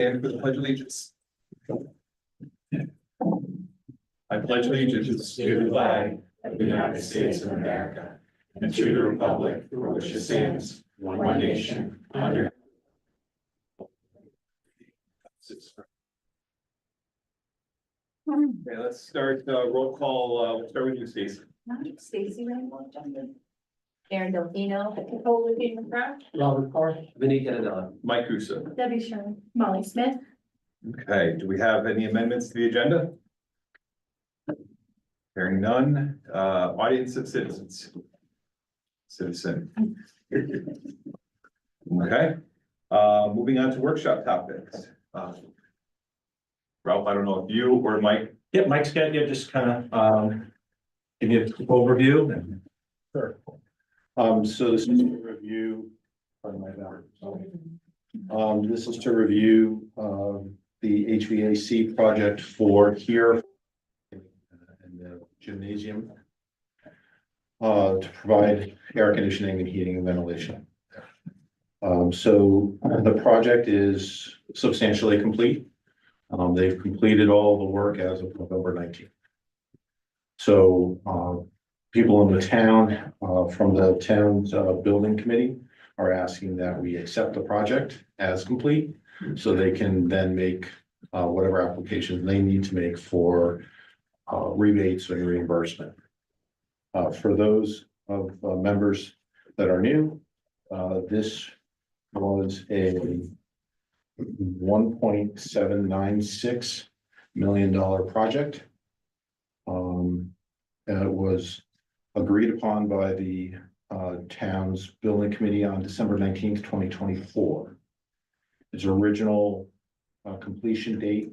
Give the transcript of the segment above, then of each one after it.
And for the pledge of allegiance. I pledge allegiance to the flag of the United States of America and to the republic for which it stands, one nation, under. Okay, let's start roll call. We'll start with you, Stacy. Stacy Randall, Justin. Aaron Delfino, Nicole McGrath, Robert Carr, Vinnie Canadella. Mike Kusa. Debbie Sherman, Molly Smith. Okay, do we have any amendments to the agenda? Hearing none, audience of citizens. Citizen. Okay, moving on to workshop topics. Ralph, I don't know if you or Mike. Yeah, Mike's got you just kind of give you a quick overview and. Sure. So this is to review. Pardon my bad. This is to review, the HVAC project for here. In the gymnasium. To provide air conditioning and heating and ventilation. So the project is substantially complete. They've completed all the work as of November 19th. So, people in the town, from the town's building committee are asking that we accept the project as complete. So they can then make whatever applications they need to make for rebates and reimbursement. For those of members that are new, this was a $1.796 million project. And it was agreed upon by the town's building committee on December 19th, 2024. Its original completion date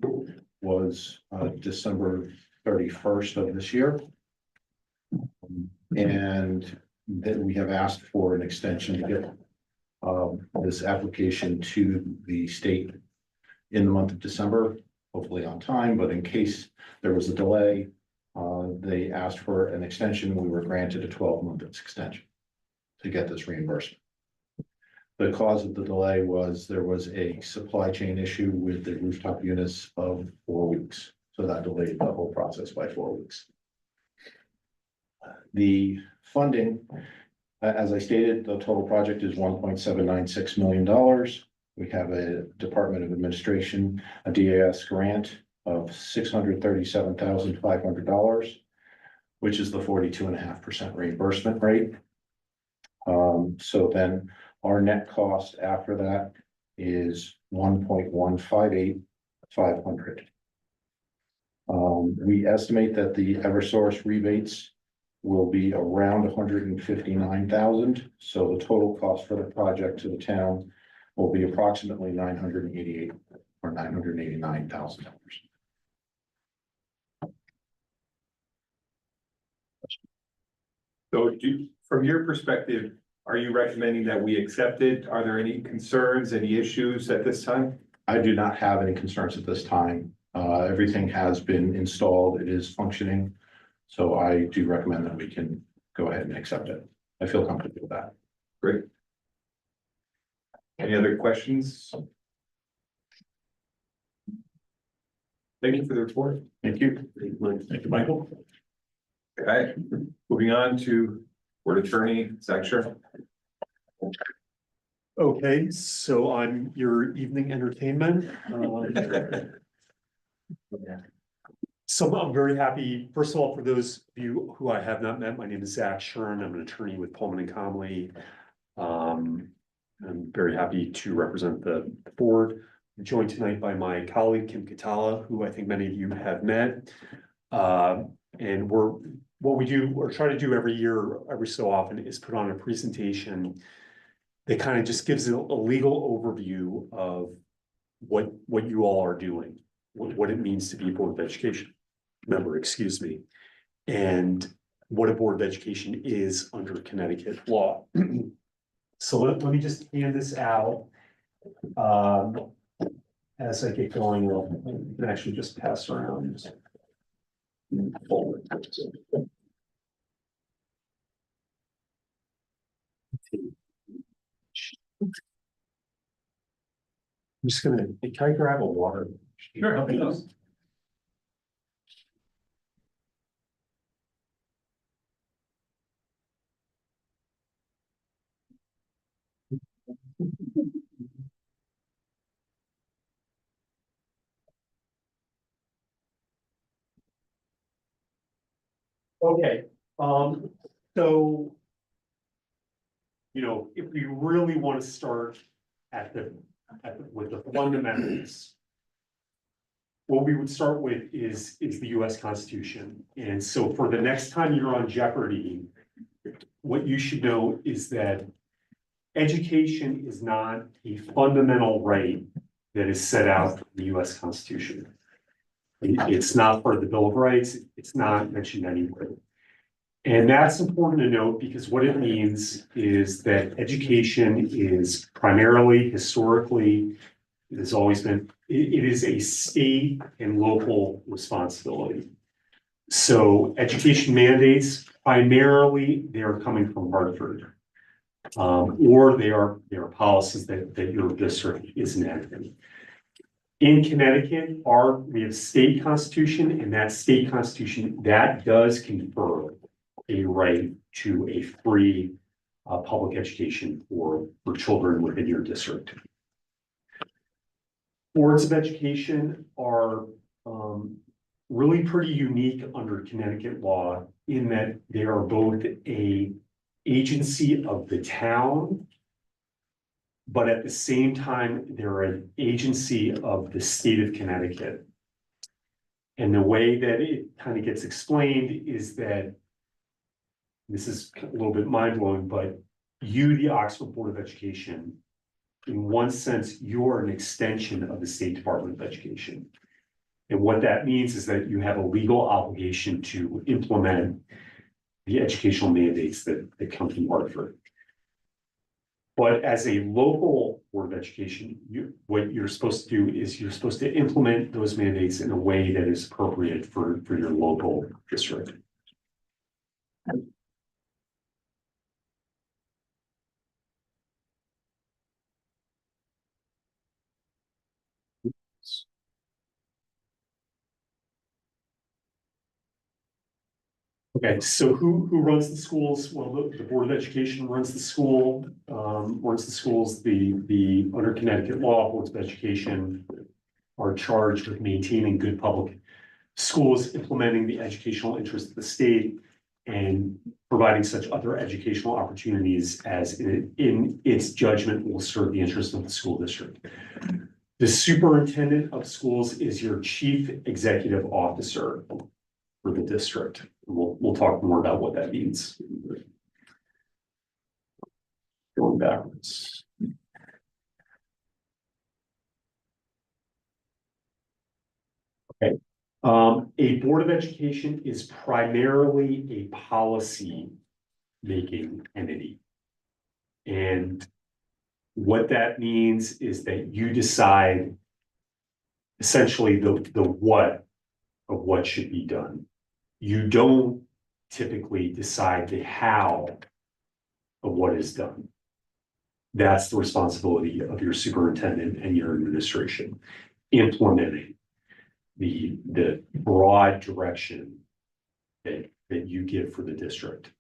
was December 31st of this year. And then we have asked for an extension to get this application to the state in the month of December, hopefully on time, but in case there was a delay, they asked for an extension. We were granted a 12-month extension to get this reimbursement. The cause of the delay was there was a supply chain issue with the rooftop units of 4 weeks. So that delayed the whole process by 4 weeks. The funding, as I stated, the total project is $1.796 million. We have a Department of Administration, a DAS grant of $637,500, which is the 42.5% reimbursement rate. So then our net cost after that is $1.158,500. We estimate that the Eversource rebates will be around $159,000. So the total cost for the project to the town will be approximately $988,000 or $989,000. So from your perspective, are you recommending that we accept it? Are there any concerns, any issues at this time? I do not have any concerns at this time. Everything has been installed. It is functioning. So I do recommend that we can go ahead and accept it. I feel comfortable with that. Great. Any other questions? Thank you for the report. Thank you. Thank you, Michael. Okay, moving on to Board Attorney Zach Sherman. Okay, so I'm your evening entertainment. So I'm very happy, first of all, for those of you who I have not met, my name is Zach Sherman. I'm an attorney with Pullman and Comley. I'm very happy to represent the board. I'm joined tonight by my colleague, Kim Katala, who I think many of you have met. And what we do or try to do every year, every so often, is put on a presentation that kind of just gives a legal overview of what you all are doing, what it means to be a Board of Education member, excuse me, and what a Board of Education is under Connecticut law. So let me just hand this out. As I get going, I can actually just pass around. Forward. I'm just gonna, can I grab a water? Sure, help me out. Okay, so. You know, if we really want to start with the fundamentals. What we would start with is the US Constitution. And so for the next time you're on Jeopardy, what you should know is that education is not a fundamental right that is set out in the US Constitution. It's not part of the Bill of Rights. It's not mentioned anywhere. And that's important to note because what it means is that education is primarily, historically, it has always been, it is a state and local responsibility. So education mandates, primarily, they are coming from Hartford. Or they are policies that your district is enacting. In Connecticut, we have state constitution, and that state constitution, that does confer a right to a free public education for children within your district. Boards of education are really pretty unique under Connecticut law in that they are both a agency of the town, but at the same time, they're an agency of the state of Connecticut. And the way that it kind of gets explained is that this is a little bit mind-blowing, but you, the Oxford Board of Education, in one sense, you're an extension of the State Department of Education. And what that means is that you have a legal obligation to implement the educational mandates that come from Hartford. But as a local Board of Education, what you're supposed to do is you're supposed to implement those mandates in a way that is appropriate for your local district. Okay, so who runs the schools? Well, the Board of Education runs the school, the under Connecticut law, boards of education are charged with maintaining good public schools, implementing the educational interests of the state, and providing such other educational opportunities as in its judgment will serve the interest of the school district. The superintendent of schools is your chief executive officer for the district. We'll talk more about what that means. Going backwards. Okay. A Board of Education is primarily a policy making entity. And what that means is that you decide essentially the what of what should be done. You don't typically decide the how of what is done. That's the responsibility of your superintendent and your administration, implementing the broad direction that you give for the district.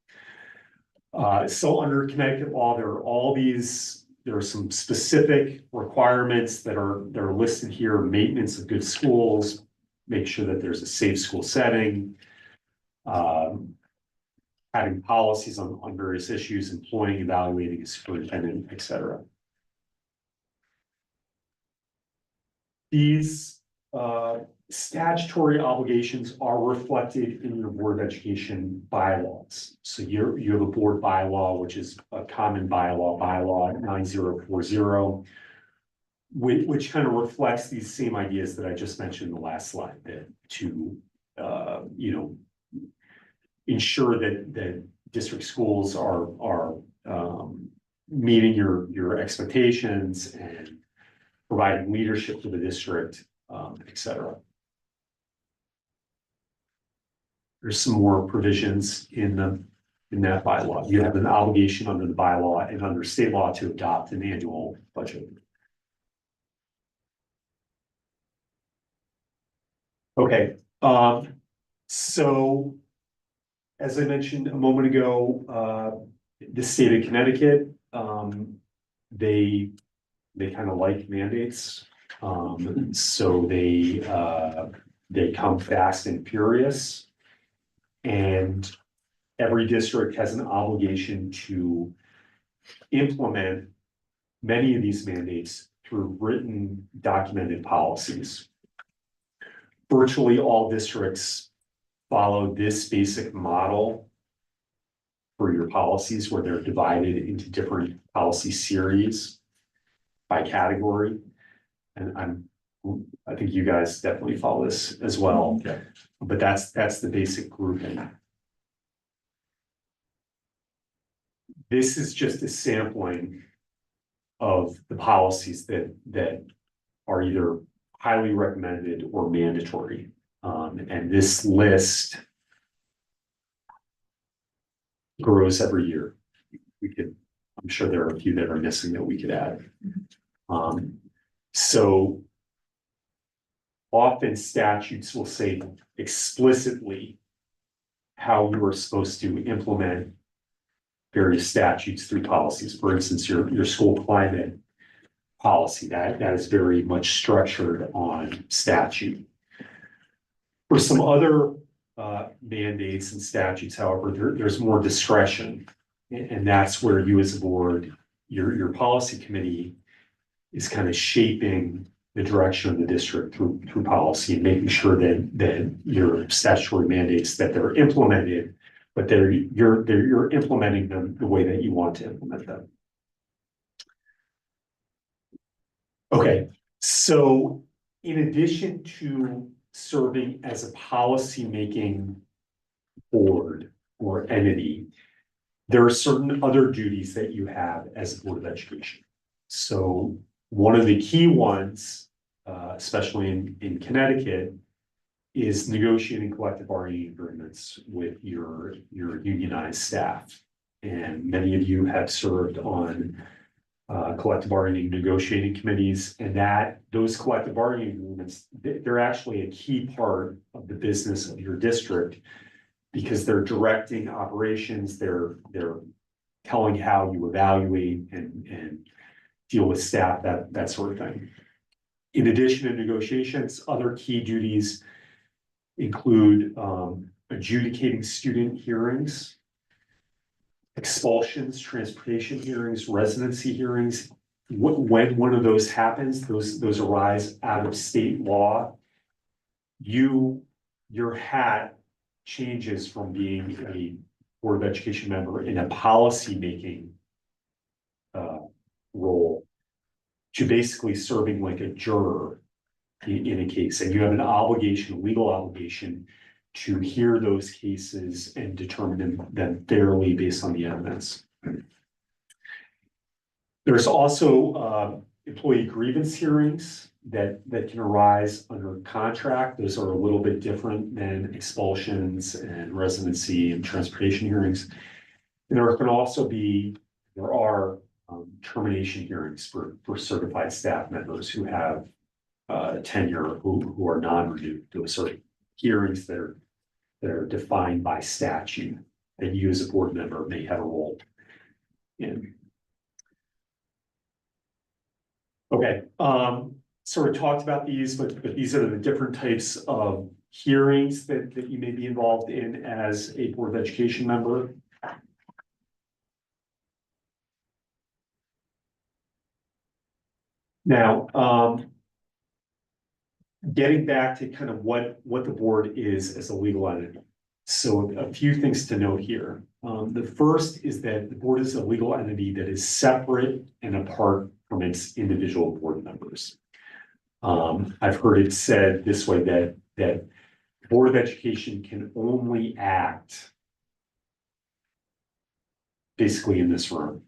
So under Connecticut law, there are some specific requirements that are listed here: maintenance of good schools, make sure that there's a safe school setting, having policies on various issues, employing, evaluating a superintendent, et cetera. These statutory obligations are reflected in your Board of Education bylaws. So you have a board bylaw, which is a common bylaw 9040, which kind of reflects these same ideas that I just mentioned in the last slide, that to ensure that district schools are meeting your expectations and providing leadership to the district, et cetera. There's some more provisions in that bylaw. You have an obligation under the bylaw and under state law to adopt an annual budget. Okay, so as I mentioned a moment ago, the state of Connecticut, they kind of like mandates. So they come fast and furious. And every district has an obligation to implement many of these mandates through written documented policies. Virtually all districts follow this basic model for your policies, where they're divided into different policy series by category. And I think you guys definitely follow this as well, Yeah. but that's the basic grouping. This is just a sampling of the policies that are either highly recommended or mandatory. And this list grows every year. I'm sure there are a few that are missing that we could add. So often statutes will say explicitly how you are supposed to implement various statutes through policies. For instance, your school climate policy, that is very much structured on statute. For some other mandates and statutes, however, there's more discretion. And that's where you as a board, your policy committee is kind of shaping the direction of the district through policy and making sure that your statutory mandates, that they're implemented, but you're implementing them the way that you want to implement them. Okay, so in addition to serving as a policy-making board or entity, there are certain other duties that you have as a Board of Education. So one of the key ones, especially in Connecticut, is negotiating collective bargaining agreements with your unionized staff. And many of you have served on collective bargaining negotiating committees, and those collective bargaining agreements, they're actually a key part of the business of your district, because they're directing operations, they're telling how you evaluate and deal with staff, that sort of thing. In addition to negotiations, other key duties include adjudicating student hearings, expulsions, transportation hearings, residency hearings. When one of those happens, those arise out of state law, your hat changes from being a Board of Education member in a policy-making role to basically serving like a juror in a case. And you have an obligation, a legal obligation, to hear those cases and determine them fairly based on the evidence. There's also employee grievance hearings that can arise under contract. Those are a little bit different than expulsions and residency and transportation hearings. And there are termination hearings for certified staff members who have tenure who are non-renewed. Those are hearings that are defined by statute that you as a board member may have a role in. Okay, sort of talked about these, but these are the different types of hearings that you may be involved in as a Board of Education member. Now, getting back to kind of what the board is as a legal entity. So a few things to note here. The first is that the board is a legal entity that is separate and apart from its individual board members. I've heard it said this way, that the Board of Education can only act basically in this room.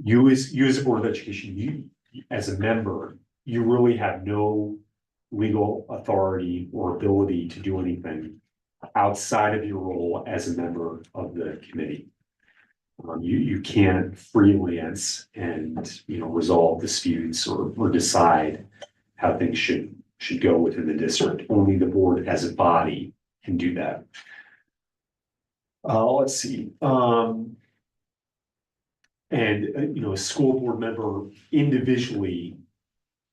You as a Board of Education, you as a member, you really have no legal authority or ability to do anything outside of your role as a member of the committee. You can't freelance and resolve disputes or decide how things should should go within the district. Only the board as a body can do that. Let's see, a school board member individually,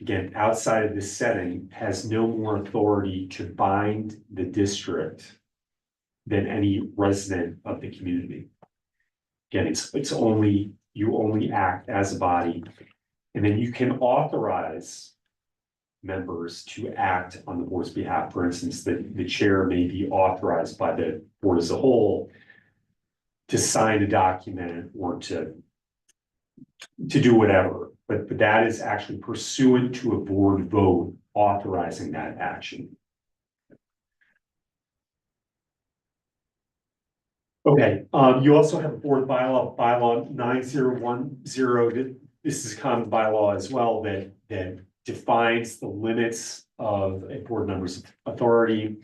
again, outside of this setting, has no more authority to bind the district than any resident of the community. Again, it's only, you only act as a body, and then you can authorize members to act on the board's behalf. For instance, the chair may be authorized by the board as a whole to sign a document or to do whatever, but that is actually pursuant to a board vote authorizing that action. Okay, you also have a board bylaw 9010. This is a common bylaw as well that defines the limits of a board member's authority.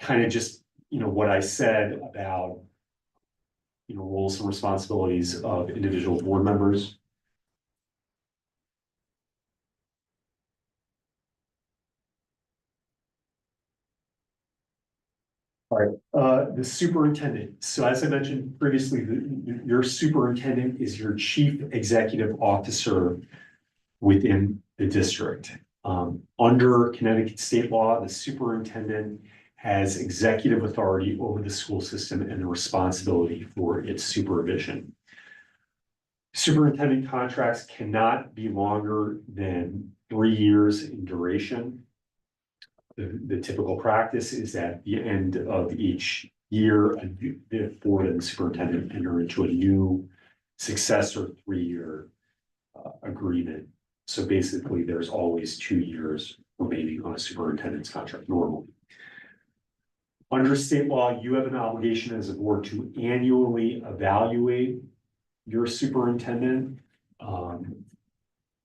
Kind of just, what I said about, roles and responsibilities of individual board members. All right, the superintendent. So as I mentioned previously, your superintendent is your chief executive officer within the district. Under Connecticut state law, the superintendent has executive authority over the school system and the responsibility for its supervision. Superintendent contracts cannot be longer than 3 years in duration. The typical practice is at the end of each year, the board and the superintendent enter into a new successor 3-year agreement. So basically, there's always 2 years remaining on a superintendent's contract normally. Under state law, you have an obligation as a board to annually evaluate your superintendent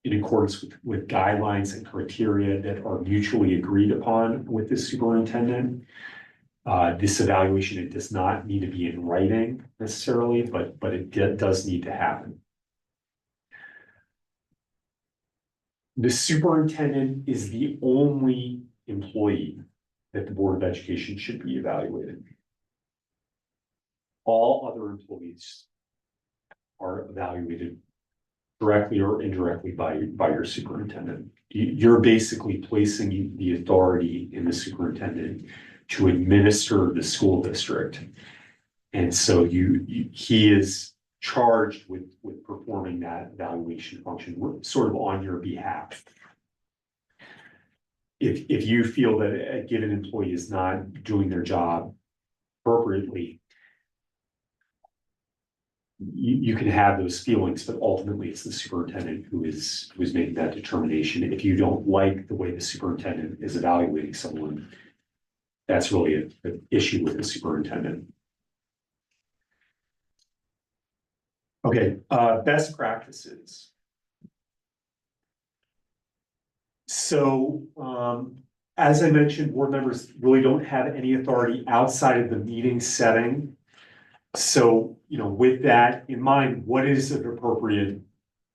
in accordance with guidelines and criteria that are mutually agreed upon with the superintendent. This evaluation, it does not need to be in writing necessarily, but it does need to happen. The superintendent is the only employee that the Board of Education should be evaluated. All other employees are evaluated directly or indirectly by your superintendent. You're basically placing the authority in the superintendent to administer the school district. And so he is charged with performing that evaluation function sort of on your behalf. If you feel that a given employee is not doing their job appropriately, you can have those feelings, but ultimately it's the superintendent who is making that determination. If you don't like the way the superintendent is evaluating someone, that's really an issue with the superintendent. Okay, best practices. So, as I mentioned, board members really don't have any authority outside of the meeting setting. So, with that in mind, what is an appropriate,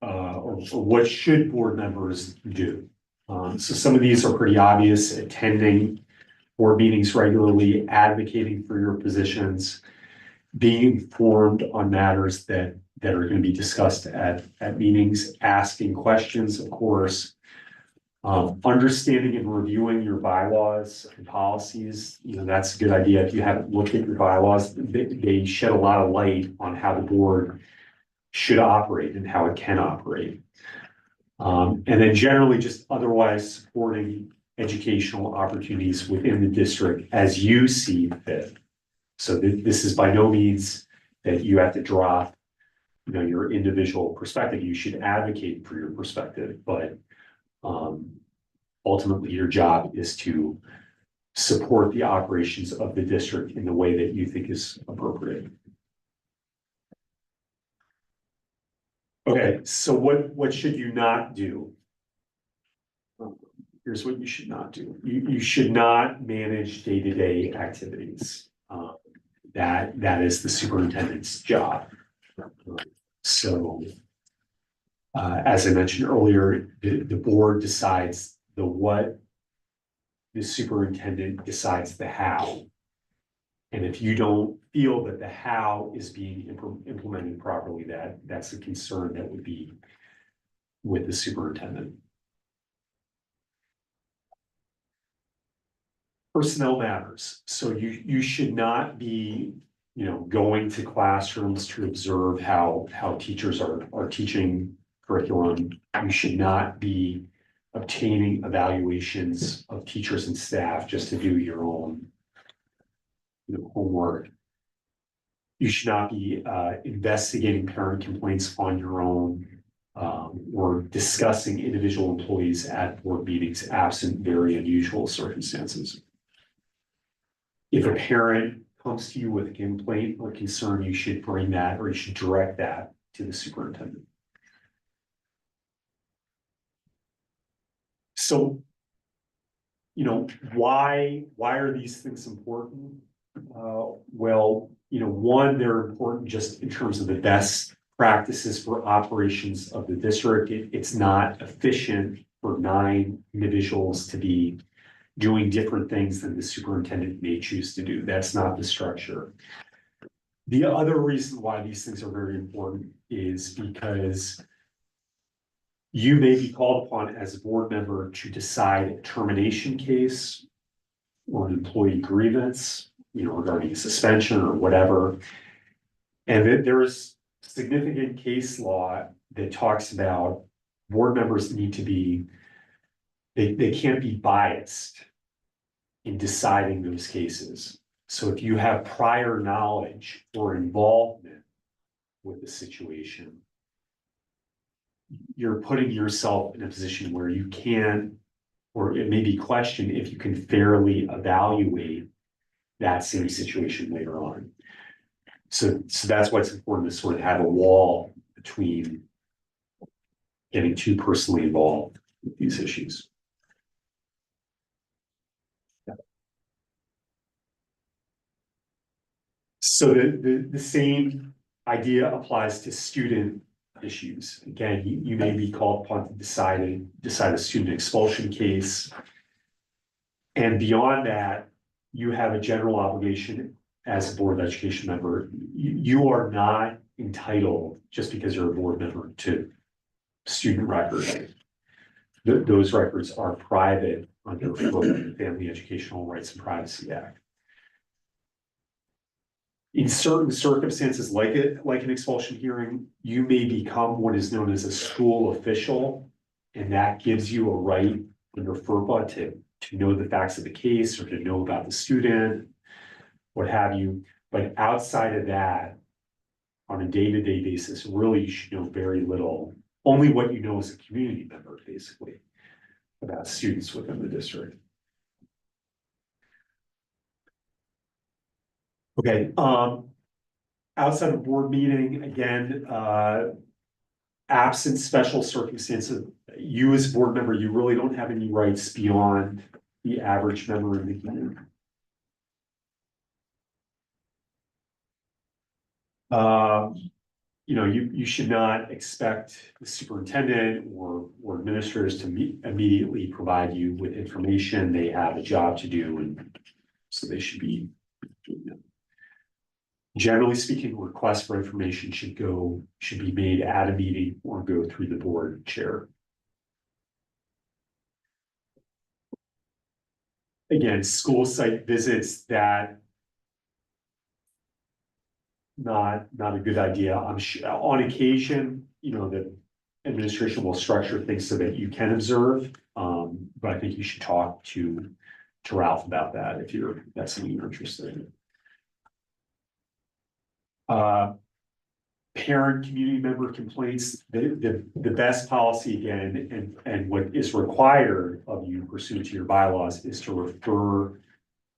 or what should board members do? So some of these are pretty obvious: attending board meetings regularly, advocating for your positions, being informed on matters that are going to be discussed at meetings, asking questions, of course, understanding and reviewing your bylaws and policies. That's a good idea. If you haven't looked at your bylaws, they shed a lot of light on how the board should operate and how it can operate. And then generally just otherwise supporting educational opportunities within the district as you see fit. So this is by no means that you have to drop, your individual perspective. You should advocate for your perspective, but ultimately your job is to support the operations of the district in the way that you think is appropriate. Okay, so what should you not do? Here's what you should not do. You should not manage day-to-day activities. That is the superintendent's job. So, as I mentioned earlier, the board decides the what the superintendent decides the how. And if you don't feel that the how is being implemented properly, that's a concern that would be with the superintendent. Personnel matters, so you should not be, going to classrooms to observe how teachers are teaching curriculum. You should not be obtaining evaluations of teachers and staff just to do your own homework. You should not be investigating parent complaints on your own, or discussing individual employees at board meetings absent very unusual circumstances. If a parent comes to you with a complaint or concern, you should bring that, or you should direct that to the superintendent. So, why are these things important? Well, one, they're important just in terms of the best practices for operations of the district. It's not efficient for 9 individuals to be doing different things than the superintendent may choose to do. That's not the structure. The other reason why these things are very important is because you may be called upon as a board member to decide a termination case or an employee grievance, regarding suspension or whatever. And there is significant case law that talks about board members need to be, they can't be biased in deciding those cases. So if you have prior knowledge or involvement with the situation, you're putting yourself in a position where you can, or it may be questioned if you can fairly evaluate that same situation later on. So that's why it's important to sort of have a wall between getting too personally involved with these issues. So the same idea applies to student issues. Again, you may be called upon to decide a student expulsion case. And beyond that, you have a general obligation as a Board of Education member. You are not entitled, just because you're a board member, to student records. Those records are private under the Family Educational Rights and Privacy Act. In certain circumstances, like an expulsion hearing, you may become what is known as a school official, and that gives you a right under FERPA to know the facts of the case or to know about the student, what have you. But outside of that, on a day-to-day basis, really you should know very little, only what you know as a community member, basically, about students within the district. Okay, outside of board meeting, again, absent special circumstances, you as a board member, you really don't have any rights beyond the average member in the community. You should not expect the superintendent or administrators to immediately provide you with information. They have a job to do, and so they should be. Generally speaking, requests for information should be made at a meeting or go through the board chair. Again, school site visits, that not a good idea. I'm sure on occasion, the administration will structure things so that you can observe. But I think you should talk to Ralph about that if that's something you're interested in. Parent community member complaints, the best policy again, and what is required of you pursuant to your bylaws is to refer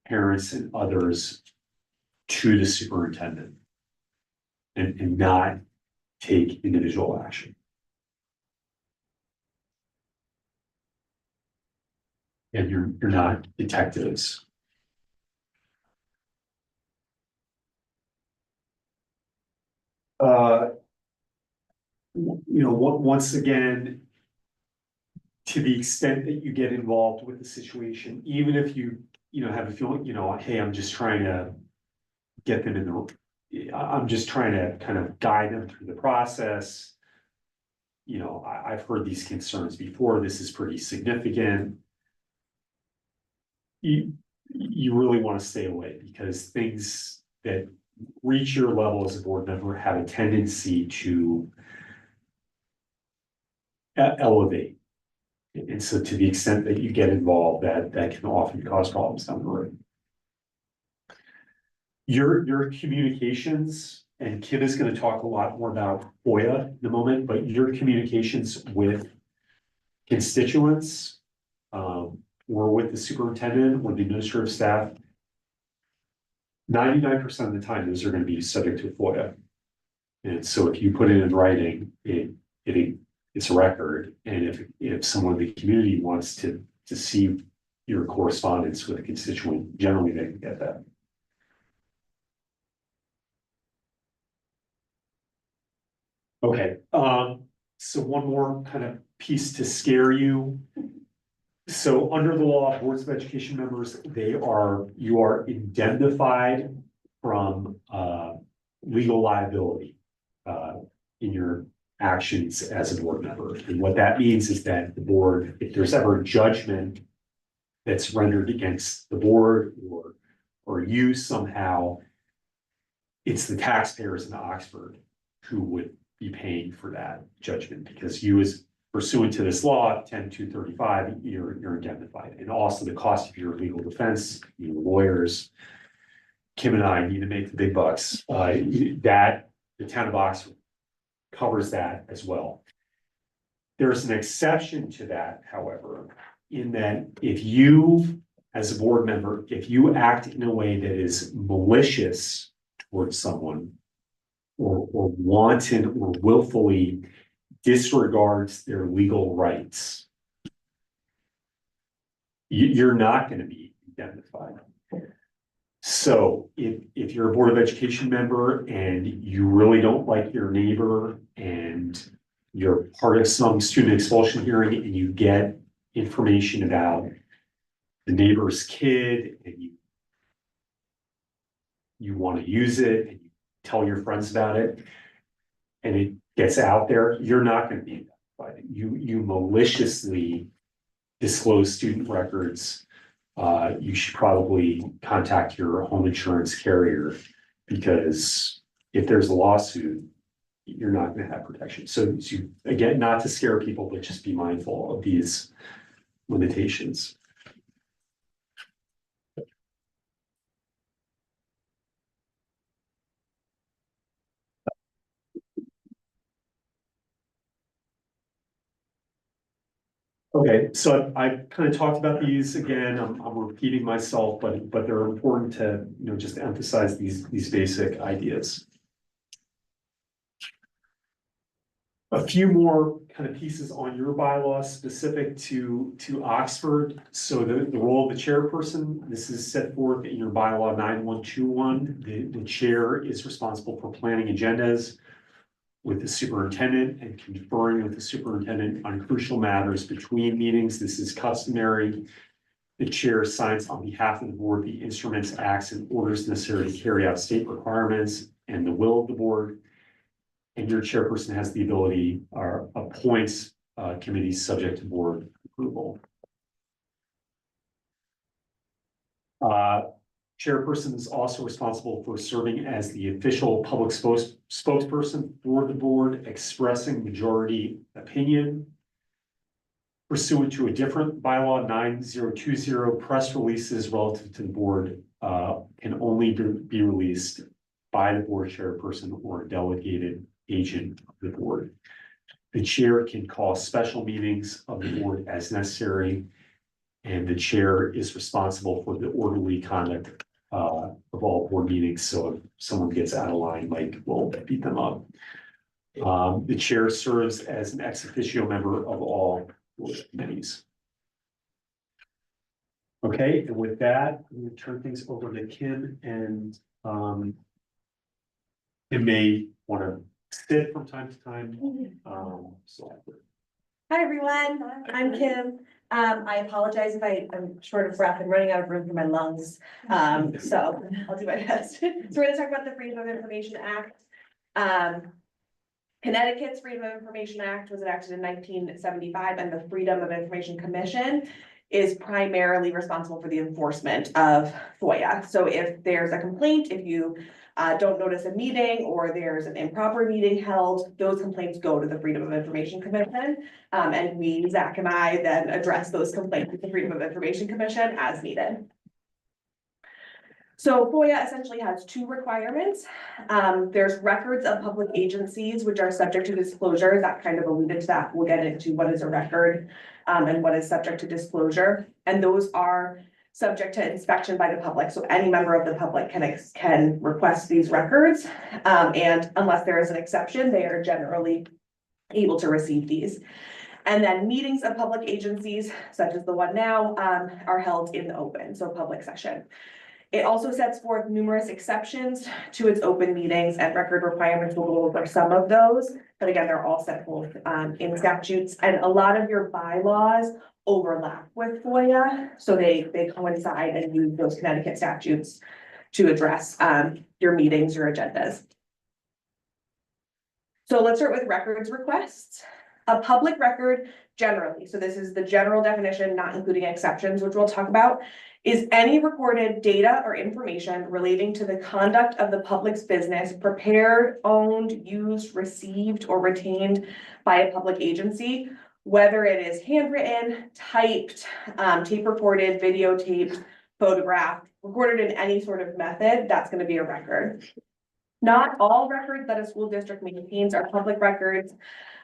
parents and others to the superintendent and not take individual action. And you're not detectives. Once again, to the extent that you get involved with the situation, even if you have a feeling, hey, I'm just trying to get them in I'm just trying to kind of guide them through the process. I've heard these concerns before. This is pretty significant. You really want to stay away because things that reach your level as a board member have a tendency to elevate. And so to the extent that you get involved, that can often cause problems down the road. Your communications, and Kim is going to talk a lot more about FOIA in a moment, but your communications with constituents, or with the superintendent or the administrative staff, 99% of the time, those are going to be subject to FOIA. And so if you put it in writing, it's a record. And if someone in the community wants to see your correspondence with a constituent, generally they can get that. Okay, so one more kind of piece to scare you. So under the law, boards of education members, you are indemnified from legal liability in your actions as a board member. And what that means is that the board, if there's ever judgment that's rendered against the board or you somehow, it's the taxpayers in Oxford who would be paying for that judgment because you, as pursuant to this law, 10235, you're indemnified. And also the cost of your legal defense, your lawyers, Kim and I need to make the big bucks. That the town of Oxford covers that as well. There's an exception to that, however, in that if you, as a board member, if you act in a way that is malicious towards someone or wanton or willfully disregards their legal rights, you're not going to be indemnified. So if you're a Board of Education member and you really don't like your neighbor and you're part of some student expulsion hearing and you get information about the neighbor's kid and you want to use it and you tell your friends about it and it gets out there, you're not going to be indemnified. You maliciously disclose student records. You should probably contact your home insurance carrier because if there's a lawsuit, you're not going to have protection. So again, not to scare people, but just be mindful of these limitations. Okay, so I kind of talked about these again. I'm repeating myself, but they're important to just emphasize these basic ideas. A few more kind of pieces on your bylaws specific to Oxford. So the role of the chairperson, this is set forth in your bylaw 9121. The chair is responsible for planning agendas with the superintendent and conferring with the superintendent on crucial matters between meetings. This is customary. The chair signs on behalf of the board the instruments, acts, and orders necessary to carry out state requirements and the will of the board. And your chairperson has the ability or appoints committees subject to board approval. Chairperson is also responsible for serving as the official public spokesperson for the board, expressing majority opinion. Pursuant to a different bylaw 9020, press releases relative to the board can only be released by the board chairperson or a delegated agent of the board. The chair can call special meetings of the board as necessary, and the chair is responsible for the orderly conduct of all board meetings. So if someone gets out of line, Mike will beat them up. The chair serves as an ex officio member of all board committees. Okay, and with that, I'm going to turn things over to Kim, and Kim may want to sit from time to time. So Hi, everyone. I'm Kim. I apologize if I'm short of breath and running out of room for my lungs. So I'll do my best. So we're gonna talk about the Freedom of Information Act. Connecticut's Freedom of Information Act was enacted in 1975, and the Freedom of Information Commission is primarily responsible for the enforcement of FOIA. So if there's a complaint, if you don't notice a meeting or there's an improper meeting held, those complaints go to the Freedom of Information Commission. And we, Zach and I, then address those complaints with the Freedom of Information Commission as needed. So FOIA essentially has two requirements. There's records of public agencies which are subject to disclosure. That kind of alluded to that. We'll get into what is a record and what is subject to disclosure. And those are subject to inspection by the public. So any member of the public can request these records. And unless there is an exception, they are generally able to receive these. And then meetings of public agencies, such as the one now, are held in the open, so public session. It also sets forth numerous exceptions to its open meetings, and record requirements. Will go over some of those, but again, they're all set forth in statutes, and a lot of your bylaws overlap with FOIA, so they coincide and use those Connecticut statutes to address your meetings, your agendas. So let's start with records requests. A public record generally, so this is the general definition, not including exceptions, which we'll talk about, is any recorded data or information relating to the conduct of the public's business prepared, owned, used, received, or retained by a public agency, whether it is handwritten, typed, tape recorded, videotaped, photographed, recorded in any sort of method. That's going to be a record. Not all records that a school district maintains are public records.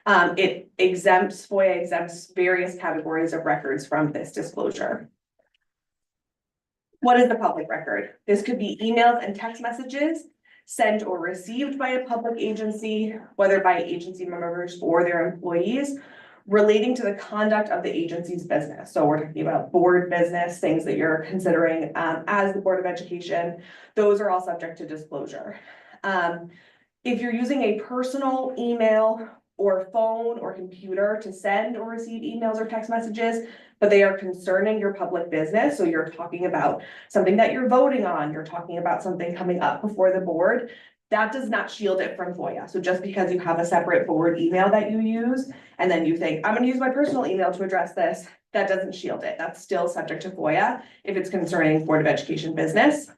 FOIA exempts various categories of records from this disclosure. What is the public record? This could be emails and text messages sent or received by a public agency, whether by agency members or their employees, relating to the conduct of the agency's business. So we're talking about board business, things that you're considering as the Board of Education. Those are all subject to disclosure. If you're using a personal email or phone or computer to send or receive emails or text messages, but they are concerning your public business, so you're talking about something that you're voting on, you're talking about something coming up before the board, that does not shield it from FOIA. So just because you have a separate board email that you use, and then you think, I'm gonna use my personal email to address this, that doesn't shield it. That's still subject to FOIA if it's concerning Board of Education business.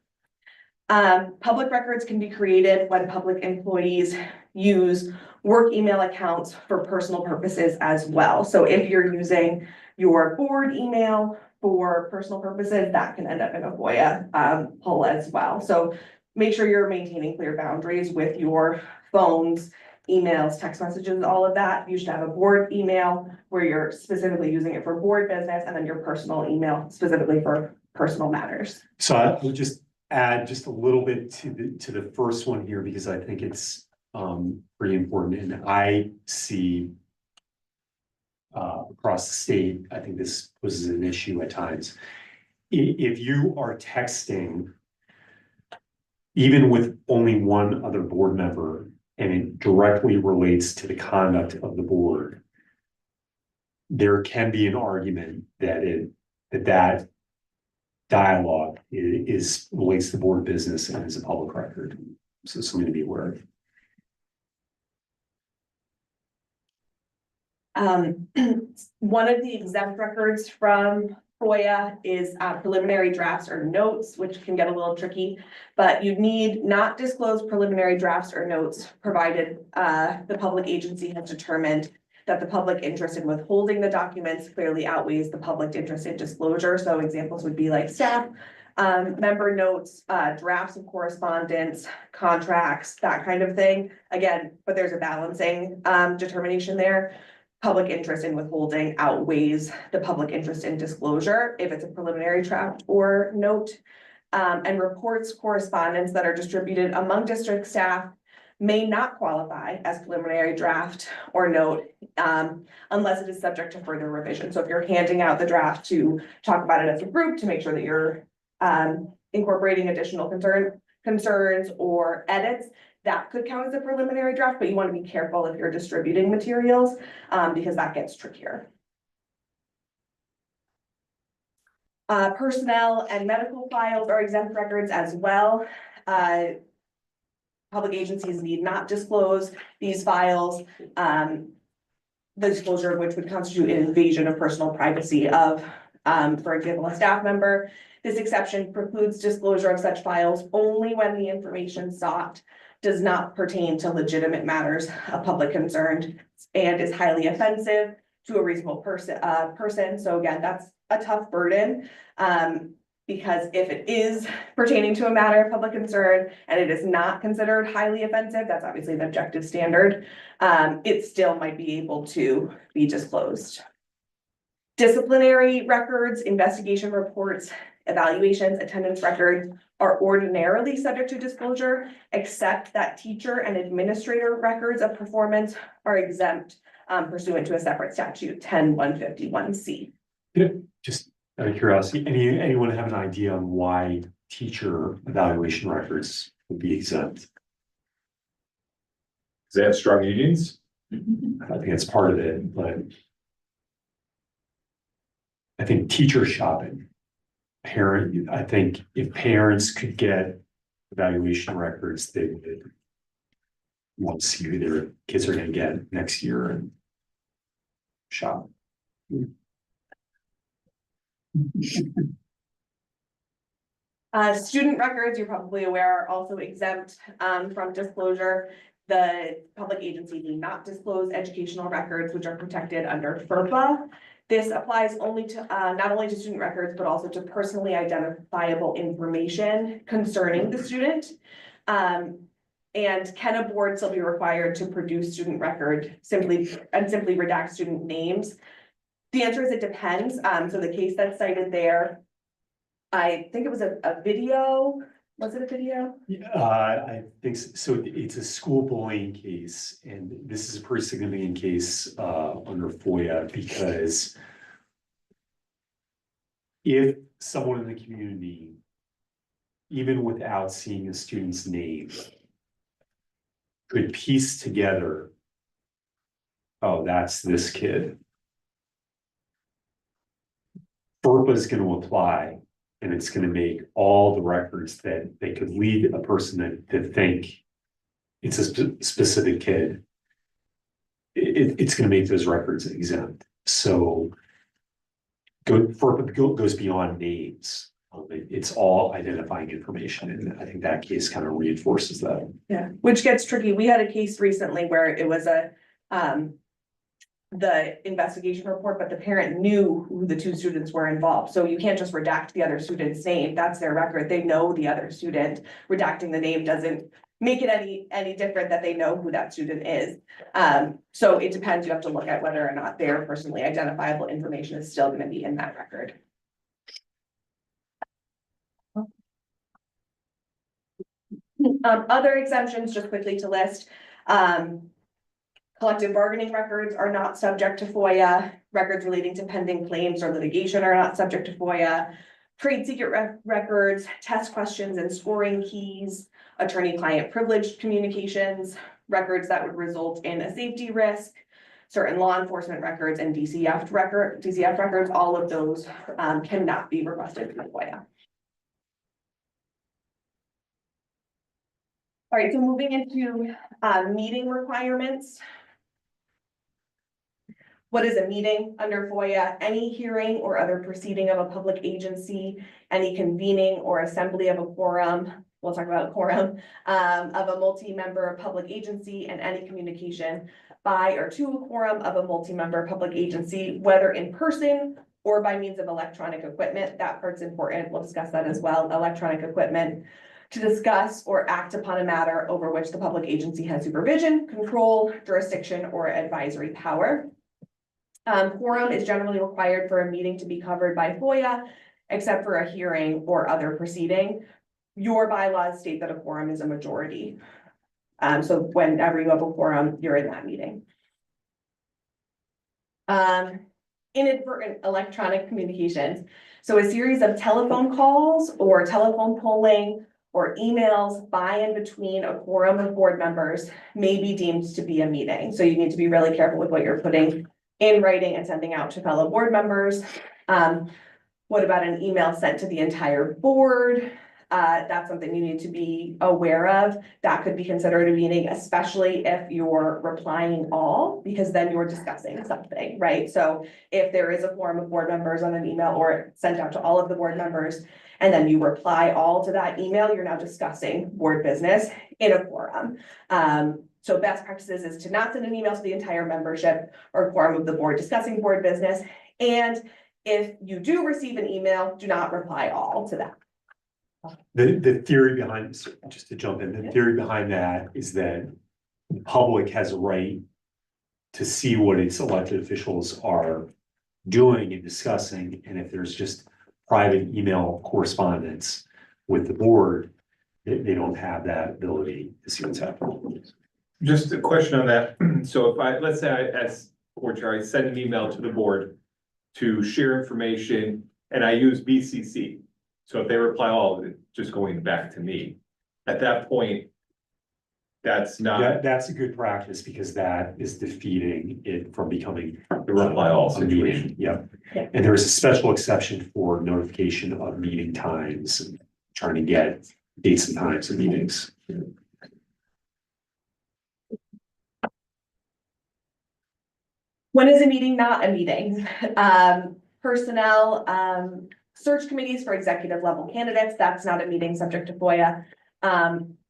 Public records can be created when public employees use work email accounts for personal purposes as well. So if you're using your board email for personal purposes, that can end up in a FOIA pull as well. So make sure you're maintaining clear boundaries with your phones, emails, text messages, all of that. You should have a board email where you're specifically using it for board business, and then your personal email specifically for personal matters. So I would just add just a little bit to the first one here, because I think it's pretty important, and I see across the state, I think this was an issue at times. If you are texting, even with only one other board member, and it directly relates to the conduct of the board, there can be an argument that that dialogue relates to board business and is a public record. So something to be aware of. One of the exempt records from FOIA is preliminary drafts or notes, which can get a little tricky, but you need not disclose preliminary drafts or notes provided the public agency has determined that the public interest in withholding the documents clearly outweighs the public interest in disclosure. So examples would be like staff member notes, drafts of correspondence, contracts, that kind of thing. Again, but there's a balancing determination there. Public interest in withholding outweighs the public interest in disclosure if it's a preliminary draft or note. And reports, correspondence that are distributed among district staff may not qualify as preliminary draft or note unless it is subject to further revision. So if you're handing out the draft to talk about it as a group to make sure that you're incorporating additional concerns or edits, that could count as a preliminary draft, but you want to be careful if you're distributing materials, because that gets trickier. Personnel and medical files are exempt records as well. Public agencies need not disclose these files. The disclosure of which would constitute an invasion of personal privacy of, for example, a staff member. This exception precludes disclosure of such files only when the information sought does not pertain to legitimate matters of public concern and is highly offensive to a reasonable person. So again, that's a tough burden. Because if it is pertaining to a matter of public concern and it is not considered highly offensive, that's obviously an objective standard, it still might be able to be disclosed. Disciplinary records, investigation reports, evaluations, attendance records are ordinarily subject to disclosure, except that teacher and administrator records of performance are exempt pursuant to a separate statute, 10-151C. Just out of curiosity, anyone have an idea on why teacher evaluation records would be exempt? Does they have strong unions? I think it's part of it, but I think teacher shopping. I think if parents could get evaluation records, they would want to see who their kids are going to get next year and shop. Student records, you're probably aware, are also exempt from disclosure. The public agency need not disclose educational records which are protected under FERPA. This applies only to not only to student records, but also to personally identifiable information concerning the student. And can a board still be required to produce student record simply redact student names? The answer is it depends. So the case that's cited there, I think it was a video. Was it a video? I think so. It's a school bullying case, and this is a pretty significant case under FOIA because if someone in the community, even without seeing a student's name, could piece together, oh, that's this kid, FERPA is going to apply. And it's going to make all the records that they could lead a person to think it's a specific kid. It's going to make those records exempt. So FERPA goes beyond names. It's all identifying information. And I think that case kind of reinforces that. Yeah, which gets tricky. We had a case recently where it was the investigation report, but the parent knew who the two students were involved. So you can't just redact the other student's name. That's their record. They know the other student. Redacting the name doesn't make it any different that they know who that student is. So it depends. You have to look at whether or not their personally identifiable information is still going to be in that record. Other exemptions, just quickly to list. Collective bargaining records are not subject to FOIA. Records relating to pending claims or litigation are not subject to FOIA. Trade secret records, test questions and scoring keys, attorney-client privileged communications, records that would result in a safety risk, certain law enforcement records and DCF records, all of those cannot be requested through FOIA. All right, so moving into meeting requirements. What is a meeting under FOIA? Any hearing or other proceeding of a public agency, any convening or assembly of a quorum, we'll talk about a quorum, of a multi-member public agency, and any communication by or to a quorum of a multi-member public agency, whether in person or by means of electronic equipment. That part's important. We'll discuss that as well. Electronic equipment to discuss or act upon a matter over which the public agency has supervision, control, jurisdiction, or advisory power. Quorum is generally required for a meeting to be covered by FOIA, except for a hearing or other proceeding. Your bylaws state that a quorum is a majority. So whenever you have a quorum, you're in that meeting. Inadvertent electronic communications. So a series of telephone calls or telephone polling or emails by and between a quorum of board members may be deemed to be a meeting. So you need to be really careful with what you're putting in writing and sending out to fellow board members. What about an email sent to the entire board? That's something you need to be aware of. That could be considered a meeting, especially if you're replying all, because then you're discussing something, right? So if there is a quorum of board members on an email or sent out to all of the board members, and then you reply all to that email, you're now discussing board business in a quorum. So best practices is to not send an email to the entire membership or quorum of the board discussing board business. And if you do receive an email, do not reply all to that. The theory behind, just to jump in, the theory behind that is that the public has a right to see what its elected officials are doing and discussing, and if there's just private email correspondence with the board, they don't have that ability to see what's happening. Just a question on that. So if let's say as board chair, I send an email to the board to share information and I use BCC. So if they reply all, it's just going back to me. At that point, that's not That's a good practice because that is defeating it from becoming the reply all a meeting. situation. Yep. Yeah. And there is a special exception for notification of meeting times, and trying to get dates and times of meetings. When is a meeting not a meeting? Personnel, search committees for executive level candidates, that's not a meeting subject to FOIA.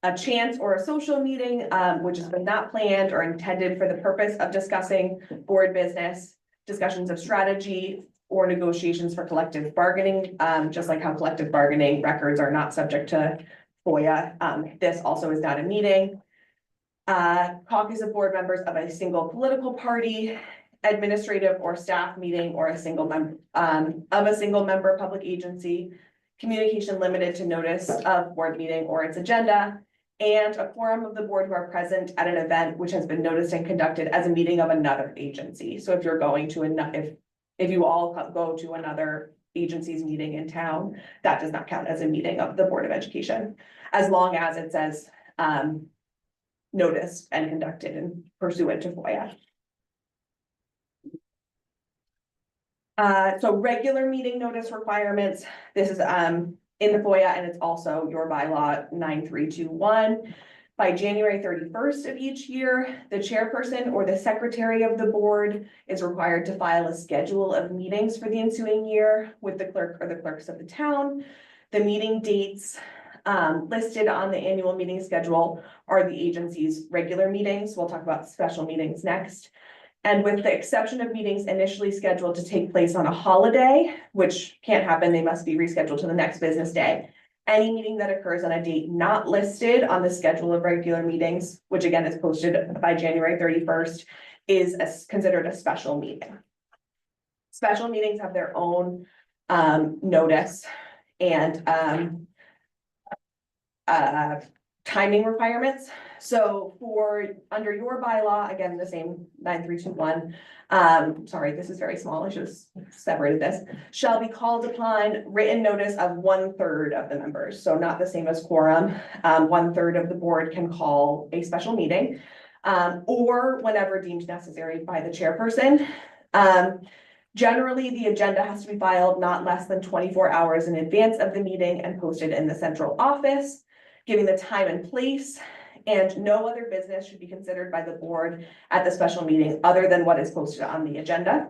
A chance or a social meeting, which has been not planned or intended for the purpose of discussing board business, discussions of strategy or negotiations for collective bargaining, just like how collective bargaining records are not subject to FOIA. This also is not a meeting. Caucus of board members of a single political party, administrative or staff meeting or a single member of a single member public agency, communication limited to notice of board meeting or its agenda, and a quorum of the board who are present at an event which has been noticed and conducted as a meeting of another agency. So if you're going to if you all go to another agency's meeting in town, that does not count as a meeting of the Board of Education, as long as it says noticed and conducted and pursuant to FOIA. So regular meeting notice requirements, this is in the FOIA and it's also your bylaw 9321. By January 31st of each year, the chairperson or the secretary of the board is required to file a schedule of meetings for the ensuing year with the clerk or the clerks of the town. The meeting dates listed on the annual meeting schedule are the agency's regular meetings. We'll talk about special meetings next. And with the exception of meetings initially scheduled to take place on a holiday, which can't happen, they must be rescheduled to the next business day. Any meeting that occurs on a date not listed on the schedule of regular meetings, which again is posted by January 31st, is considered a special meeting. Special meetings have their own notice and timing requirements. So under your bylaw, again, the same 9321, sorry, this is very small, I should have separated this, shall be called upon written notice of 1/3 of the members. So not the same as quorum. 1/3 of the board can call a special meeting, or whenever deemed necessary by the chairperson. Generally, the agenda has to be filed not less than 24 hours in advance of the meeting and posted in the central office, giving the time and place, and no other business should be considered by the board at the special meeting other than what is posted on the agenda.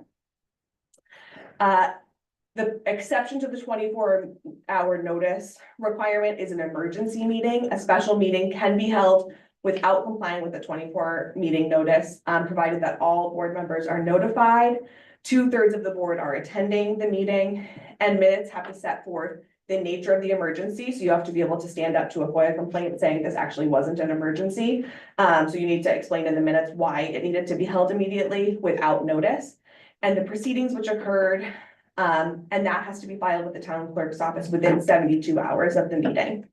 The exception to the 24-hour notice requirement is an emergency meeting. A special meeting can be held without complying with the 24 meeting notice, provided that all board members are notified. 2/3 of the board are attending the meeting, and minutes have to set forth the nature of the emergency. So you have to be able to stand up to a FOIA complaint saying this actually wasn't an emergency. So you need to explain in the minutes why it needed to be held immediately without notice. And the proceedings which occurred, and that has to be filed with the town clerk's office within 72 hours of the meeting.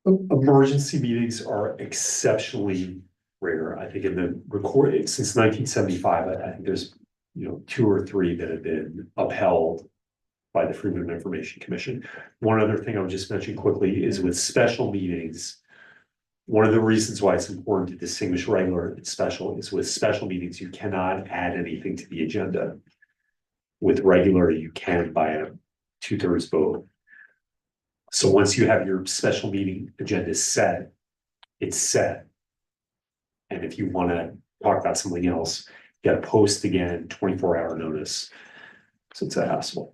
Emergency meetings are exceptionally rare. I think in the recorded since 1975, I think there's 2 or 3 that have been upheld by the Freedom of Information Commission. One other thing I would just mention quickly is with special meetings. One of the reasons why it's important to distinguish regular and special is with special meetings, you cannot add anything to the agenda. With regular, you can by a 2/3 vote. So once you have your special meeting agenda set, it's set. And if you want to talk about something else, you got to post again, 24-hour notice. So it's a hassle.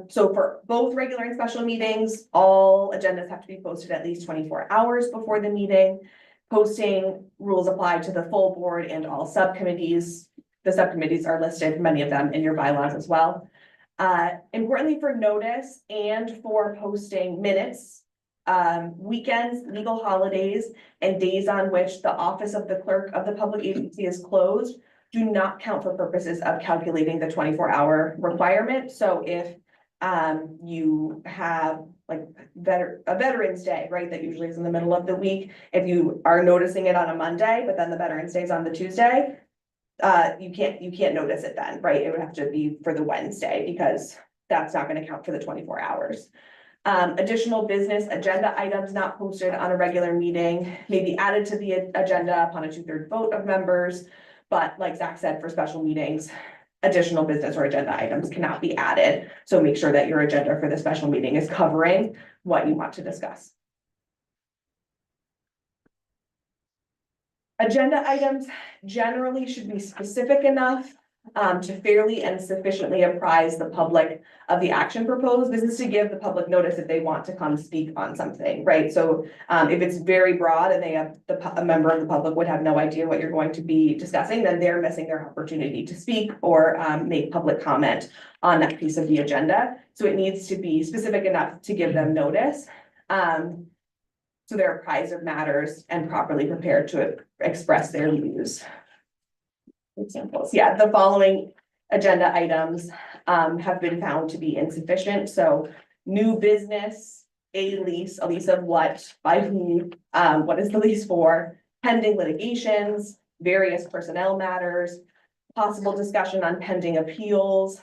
So for both regular and special meetings, all agendas have to be posted at least 24 hours before the meeting. Posting rules apply to the full board and all subcommittees. The subcommittees are listed, many of them in your bylaws as well. Importantly for notice and for posting minutes, weekends, legal holidays, and days on which the office of the clerk of the public agency is closed do not count for purposes of calculating the 24-hour requirement. So if you have like a Veterans Day, right, that usually is in the middle of the week, if you are noticing it on a Monday, but then the Veterans Day is on the Tuesday, you can't notice it then, right? It would have to be for the Wednesday because that's not going to count for the 24 hours. Additional business agenda items not posted on a regular meeting may be added to the agenda upon a 2/3 vote of members. But like Zach said, for special meetings, additional business or agenda items cannot be added. So make sure that your agenda for the special meeting is covering what you want to discuss. Agenda items generally should be specific enough to fairly and sufficiently apprise the public of the action proposed. This is to give the public notice if they want to come speak on something, right? So if it's very broad and they have a member of the public would have no idea what you're going to be discussing, then they're missing their opportunity to speak or make public comment on that piece of the agenda. So it needs to be specific enough to give them notice. So they're apprised of matters and properly prepared to express their views. Examples, yeah, the following agenda items have been found to be insufficient. So new business, a lease of what, by whom, what is the lease for, pending litigations, various personnel matters, possible discussion on pending appeals,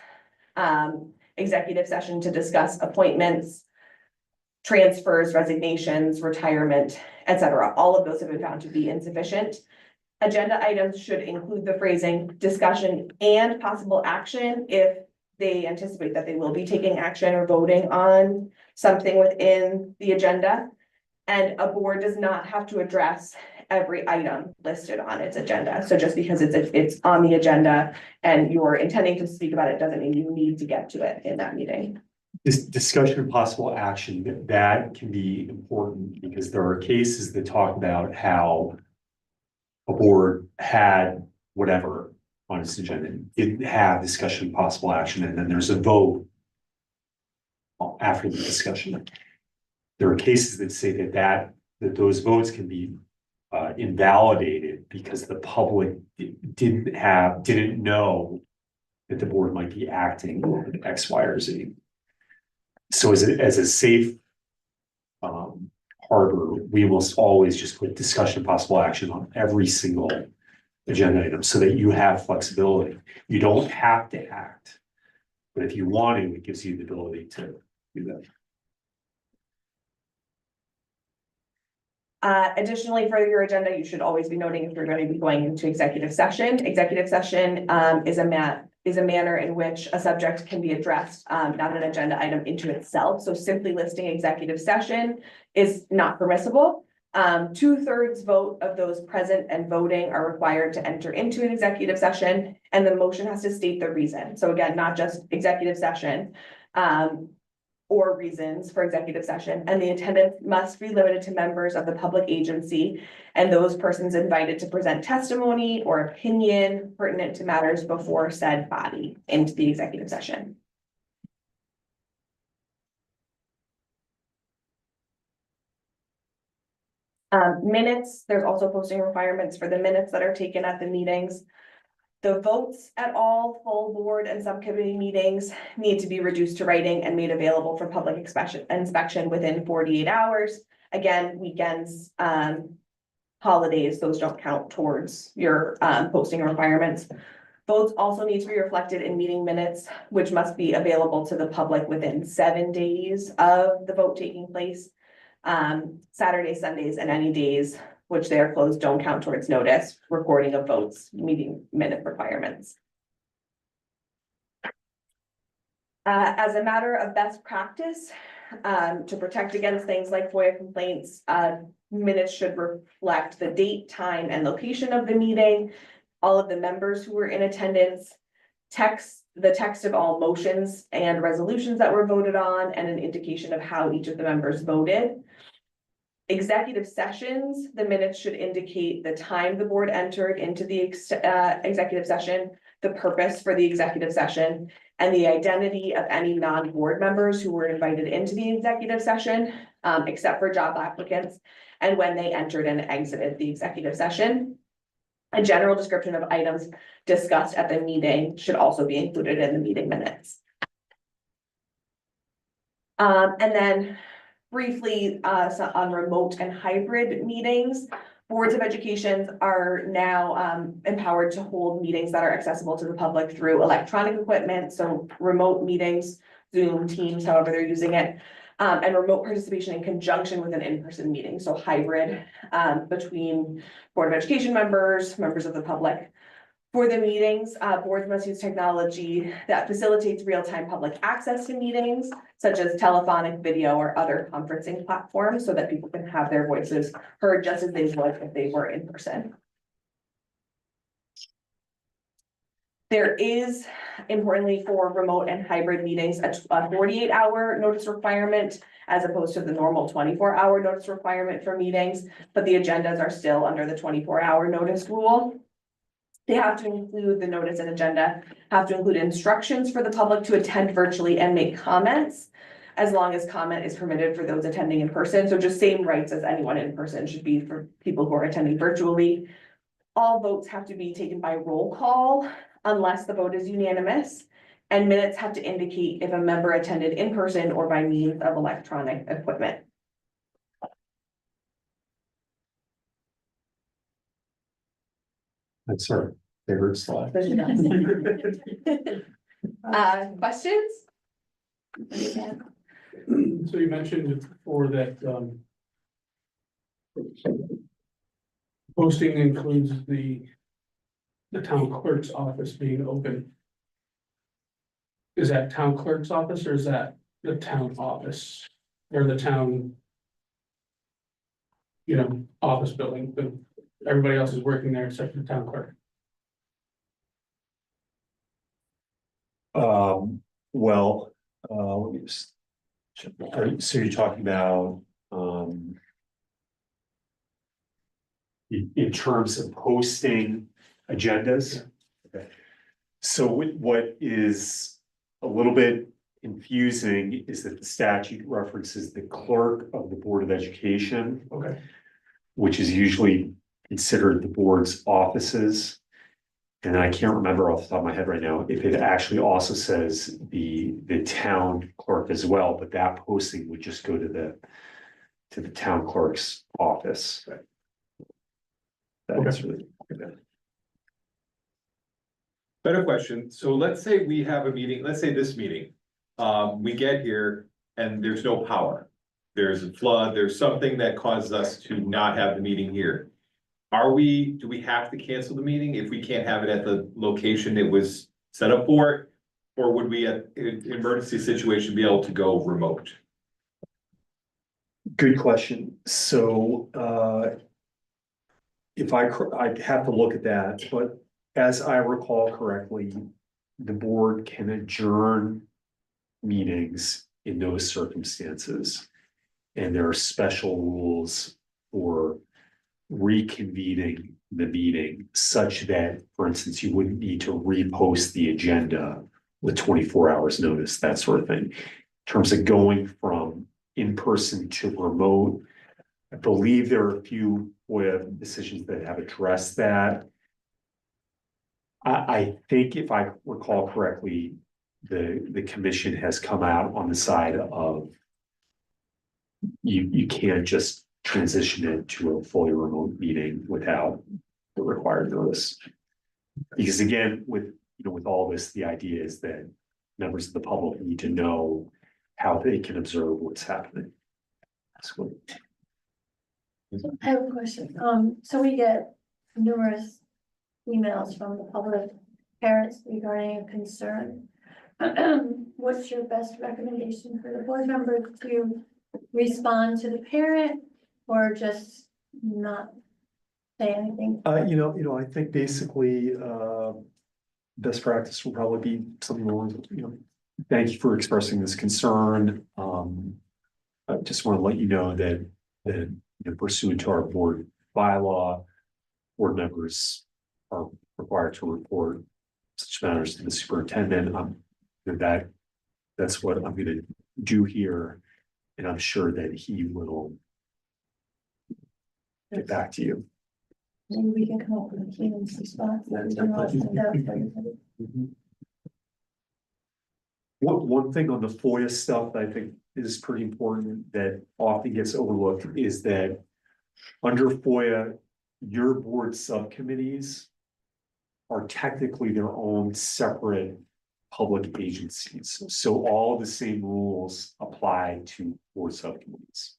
executive session to discuss appointments, transfers, resignations, retirement, etc. All of those have been found to be insufficient. Agenda items should include the phrasing discussion and possible action if they anticipate that they will be taking action or voting on something within the agenda. And a board does not have to address every item listed on its agenda. So just because it's on the agenda and you're intending to speak about it doesn't mean you need to get to it in that meeting. This discussion of possible action, that can be important because there are cases that talk about how a board had whatever on its agenda, didn't have discussion of possible action, and then there's a vote after the discussion. There are cases that say that those votes can be invalidated because the public didn't know that the board might be acting on X, Y, or Z. So as a safe harbor, we must always just put discussion of possible action on every single agenda item so that you have flexibility. You don't have to act, but if you want to, it gives you the ability to do that. Additionally, for your agenda, you should always be noting if you're going to be going into executive session. Executive session is a manner in which a subject can be addressed, not an agenda item into itself. So simply listing executive session is not permissible. 2/3 vote of those present and voting are required to enter into an executive session, and the motion has to state the reason. So again, not just executive session, or reasons for executive session, and the attendance must be limited to members of the public agency and those persons invited to present testimony or opinion pertinent to matters before said body into the executive session. Minutes, there's also posting requirements for the minutes that are taken at the meetings. The votes at all full board and subcommittee meetings need to be reduced to writing and made available for public inspection within 48 hours. Again, weekends, holidays, those don't count towards your posting requirements. Votes also need to be reflected in meeting minutes, which must be available to the public within 7 days of the vote taking place. Saturdays, Sundays, and any days which they are closed don't count towards notice, recording of votes, meeting minute requirements. As a matter of best practice, to protect against things like FOIA complaints, minutes should reflect the date, time, and location of the meeting, all of the members who were in attendance, the text of all motions and resolutions that were voted on, and an indication of how each of the members voted. Executive sessions, the minutes should indicate the time the board entered into the executive session, the purpose for the executive session, and the identity of any non-board members who were invited into the executive session, except for job applicants, and when they entered and exited the executive session. A general description of items discussed at the meeting should also be included in the meeting minutes. And then briefly, on remote and hybrid meetings, boards of education are now empowered to hold meetings that are accessible to the public through electronic equipment, so remote meetings, Zoom, Teams, however they're using it, and remote participation in conjunction with an in-person meeting, so hybrid between Board of Education members of the public. For the meetings, boards must use technology that facilitates real-time public access to meetings, such as telephonic, video, or other conferencing platforms, so that people can have their voices heard just as they would if they were in person. There is, importantly for remote and hybrid meetings, a 48-hour notice requirement as opposed to the normal 24-hour notice requirement for meetings, but the agendas are still under the 24-hour notice rule. They have to include the notice and agenda, have to include instructions for the public to attend virtually and make comments, as long as comment is permitted for those attending in person. So just same rights as anyone in person should be for people who are attending virtually. All votes have to be taken by roll call unless the vote is unanimous, and minutes have to indicate if a member attended in person or by means of electronic equipment. That's our favorite slide. Questions? So you mentioned before that, posting includes the town clerk's office being open. Is that town clerk's office or is that the town office or the town? Office building, but everybody else is working there except for the town clerk. Let me just. So you're talking about, in terms of posting agendas? Okay. So what is a little bit confusing is that the statute references the clerk of the Board of Education. Okay. Which is usually considered the board's offices. And I can't remember off the top of my head right now if it actually also says the town clerk as well, but that posting would just go to the town clerk's office. Right. That's really. Better question. So let's say we have a meeting, let's say this meeting, we get here and there's no power. There's a flood, there's something that causes us to not have the meeting here. Do we have to cancel the meeting if we can't have it at the location it was set up for? Or would we at an emergency situation be able to go remote? Good question. So, if I have to look at that, but as I recall correctly, the board can adjourn meetings in those circumstances. And there are special rules for reconvening the meeting such that, for instance, you wouldn't need to repost the agenda with 24 hours notice, that sort of thing. In terms of going from in-person to remote, I believe there are a few FOIA decisions that have addressed that. I think if I recall correctly, the commission has come out on the side of you can't just transition it to a fully remote meeting without the required notice. Because again, with all this, the idea is that members of the public need to know how they can observe what's happening. That's what. I have a question. So we get numerous emails from the public, parents regarding a concern. What's your best recommendation for the board member to respond to the parent or just not say anything? I think basically, best practice will probably be something along, thank you for expressing this concern. I just want to let you know that, pursuant to our board bylaw, board members are required to report such matters to the superintendent. That's what I'm gonna do here, and I'm sure that he will get back to you. Maybe we can come up with a team's response. that we can all send out to everybody. One thing on the FOIA stuff that I think is pretty important that often gets overlooked is that under FOIA, your board subcommittees are technically their own separate public agencies. So all the same rules apply to board subcommittees.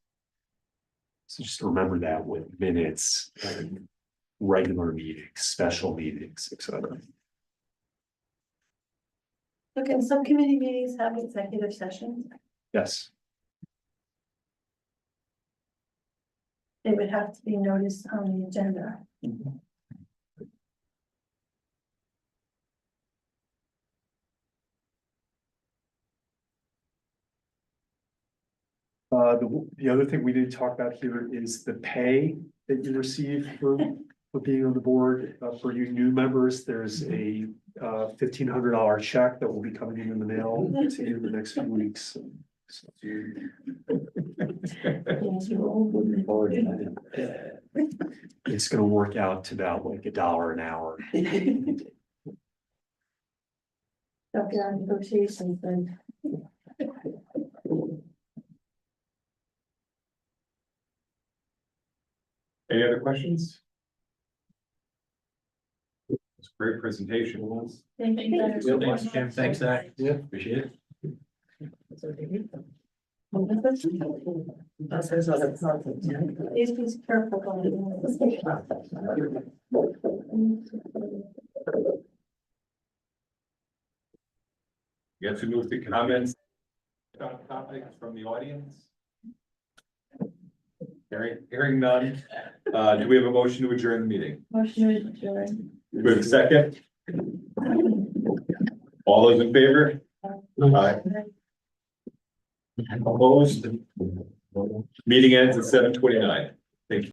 So just remember that with minutes and regular meetings, special meetings, etc. So can subcommittee meetings have executive sessions? Yes. They would have to be noticed on the agenda. The other thing we didn't talk about here is the pay that you receive for being on the board. For you new members, there's a $1,500 check that will be coming in the mail to you in the next few weeks. So, it's gonna work out to about like $1 an hour. Don't get on negotiations then. Any other questions? It's a great presentation, Liz. Thank you. Thanks, Jim. Thanks, Zach. Yeah, appreciate it. Please be careful going. You have to move to comments on topics from the audience. Hearing none, do we have a motion to adjourn the meeting? Motion to adjourn. Do we have a second? All those in favor? Aye. Opposed? Meeting ends at 7:29.